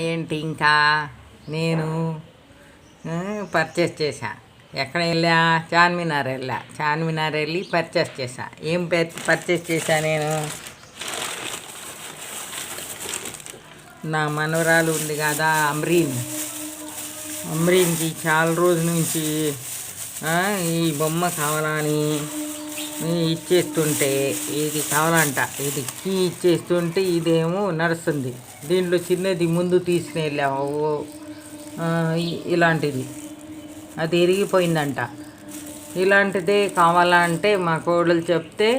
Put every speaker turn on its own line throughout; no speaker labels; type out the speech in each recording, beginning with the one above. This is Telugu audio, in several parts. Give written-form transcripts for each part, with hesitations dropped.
ఏంటి ఇంకా నేను పర్చేస్ చేశా. ఎక్కడ వెళ్ళా? చార్మినార్ వెళ్ళి పర్చేస్ చేశా. ఏం పర్చేస్ చేశా నేను? నా మనవరాలు ఉంది కదా అమ్రీన్కి చాలా రోజుల నుంచి ఈ బొమ్మ కావాలని ఇచ్చేస్తుంటే, ఇది కావాలంట, ఇది కీ ఇచ్చేస్తుంటే ఇదేమో నడుస్తుంది. దీంట్లో చిన్నది ముందు తీసుకుని వెళ్ళాము, ఇలాంటిది అది ఇరిగిపోయిందంట. ఇలాంటిదే కావాలంటే మా కోడలు చెప్తే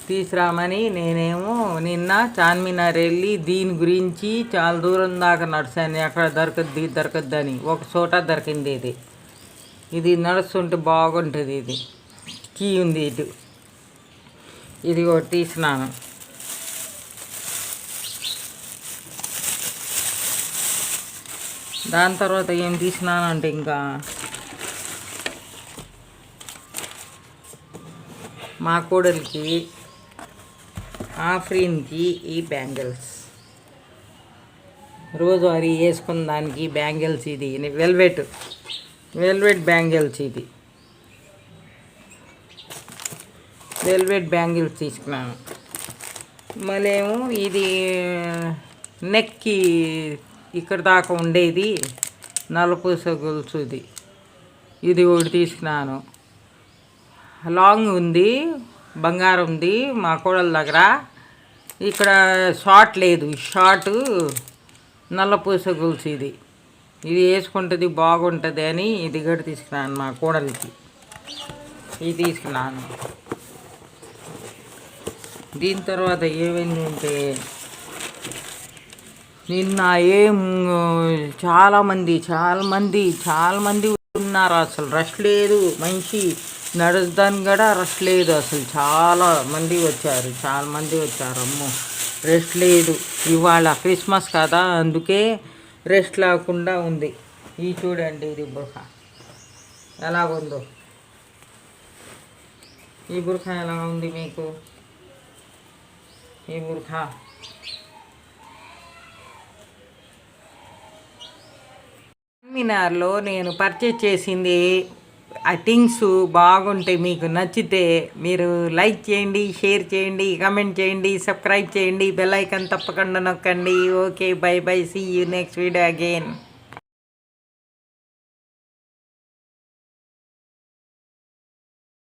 తీసుకురామని నేనేమో నిన్న చార్మినార్ వెళ్ళి దీని గురించి చాలా దూరం దాకా నడిచాను. ఎక్కడ దొరకద్దని ఒక చోట దొరికింది. ఇది నడుస్తుంటే బాగుంటుంది. ఇది కీ ఉంది, ఇది ఒకటి తీసినాను. దాని తర్వాత ఏం తీసినాను అంటే ఇంకా మా కోడలికి ఆఫ్రీన్కి ఈ బ్యాంగిల్స్, రోజువారీ వేసుకున్న దానికి బ్యాంగిల్స్. ఇది వెల్వెట్ బ్యాంగిల్స్. ఇది వెల్వెట్ బ్యాంగిల్స్ తీసుకున్నాను. మళ్ళేమో ఇది నెక్కి ఇక్కడ దాకా ఉండేది నల్లపూస గొలుసు. ఇది ఒకటి తీసుకున్నాను. లాంగ్ ఉంది, బంగారం ఉంది మా కోడల దగ్గర. ఇక్కడ షార్ట్ లేదు, షార్ట్ నల్లపూస గొలుసు. ఇది వేసుకుంటుంది, బాగుంటుంది అని ఇది కూడా తీసుకున్నాను మా కోడలికి. ఇది తీసుకున్నాను. దీని తర్వాత ఏమైందంటే నిన్న చాలామంది ఉన్నారు. అసలు రష్ లేదు, మనిషి నడుస్తానికి కూడా రష్ లేదు. అసలు చాలా మంది వచ్చారు. అమ్మో, రెస్ట్ లేదు. ఇవాళ క్రిస్మస్ కదా, అందుకే రెస్ట్ లేకుండా ఉంది. ఇది చూడండి, ఇది బుర్ఖా ఎలాగుందో. ఈ బుర్ఖా ఎలా ఉంది మీకు? ఈ బుర్ఖా చార్మినార్లో నేను పర్చేజ్ చేసింది. ఆ థింగ్స్ బాగుంటాయి. మీకు నచ్చితే మీరు లైక్ చేయండి, షేర్ చేయండి, కామెంట్ చేయండి, సబ్స్క్రైబ్ చేయండి, బెల్ ఐకాన్ తప్పకుండా నొక్కండి. Okay, bye bye, see you next video again.